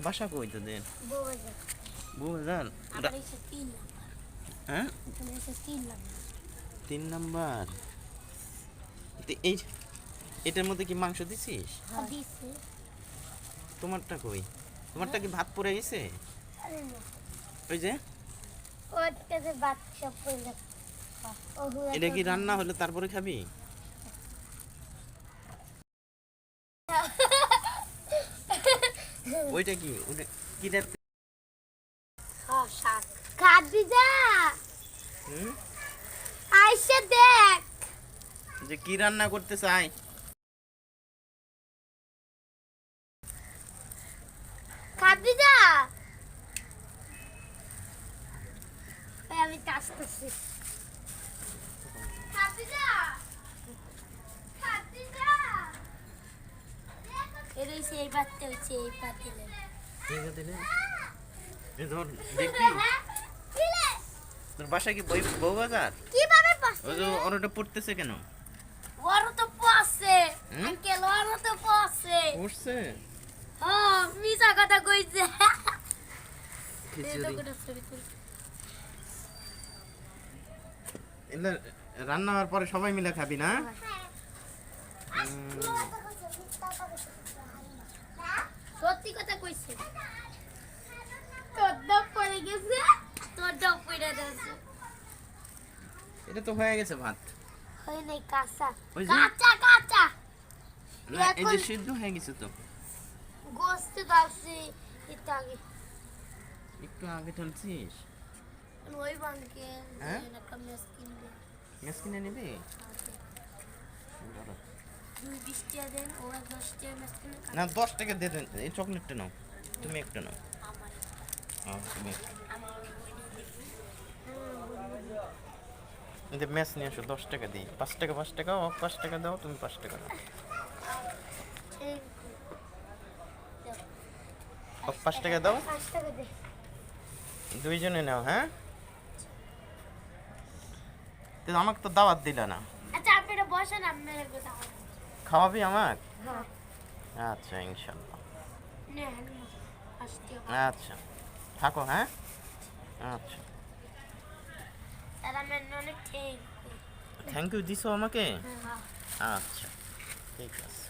বাসা কই তোদের? বউবাজার। বউবাজার? আমার এসে 3 নাম্বার। হ্যাঁ, আমার এসে 3 নাম্বার। 3 নাম্বার। এই এটার মধ্যে কি মাংস দিছিস? দিছে। তোমারটা কই? তোমারটা কি ভাত পড়ে গেছে? আরে না, ওই যে ওর কাছে ভাত সব পড়ে গেছে। এটা কি রান্না হলো তারপরে খাবি? ওইটা কি? ওটা কি রাত? হ্যাঁ, শাক। খাবি যা। হুম? আইসা দেখ। যে কি রান্না করতে চাই? খাবি যা। ওই আমি টাসতেছি। খাবি যা। খাবি যা। এর হইছে এই পাতিলে হইছে এই পাতিলে। এই যে দিলে। এ ধর দেখবি? তোর বাসা কি বউবাজার? কিভাবে ওই পাচ্ছে? যে ওটা পড়তেছে কেন? ওর তো পাচ্ছে। হুম? আঙ্কেল ওর তো পাচ্ছে। পড়ছে? হ্যাঁ, মিছা কথা কইছে। খিচুড়ি। এলে রান্না হওয়ার পরে সবাই মিলে খাবি না? সত্যি কথা কইছে। তোর ডাব পড়ে গেছে। তোর ডাব পড়ে গেছে। এটা তো হয়ে গেছে ভাত। হয় নাই কাঁচা। ওই যে? কাঁচা কাঁচা। না, এই যে এখন- সিদ্ধ হয়ে গেছে তো। গোস্ত দাসি এটা আগে। একটু আগে ঢালছিস। ওই বাঙ্কে হ্যাঁ? একটা মেস কিনবে। গ্যাস কিনে নিবি? 2-20 টাকা দেন, ও 10 টাকা মেস কিনে না 10 টাকা দিয়ে দেন। এই চকলেটটা নাও, তুমি একটা নাও। আমার তুমি একটা। আমার এই যে ম্যাচ নিয়ে আসো, 10 টাকা দিই। 5 টাকা 5 টাকা, ও 5 টাকা দাও, তুমি 5 টাকা দাও। ও 5 টাকা দাও, 5 টাকা দে। দুইজনে নাও। হ্যাঁ, তো আমাকে তো দাওয়াত দিলা না। আচ্ছা আপনি এটা বসেন, আমি মেরে কথা খাওয়াবি আমার? হ্যাঁ আচ্ছা, ইনশাল্লাহ। নেন আসতে আচ্ছা, থাকো। হ্যাঁ, আচ্ছা। তারা মেন অনেক ঠিক। থ্যাংক ইউ দিছো আমাকে? হ্যাঁ আচ্ছা, ঠিক আছে।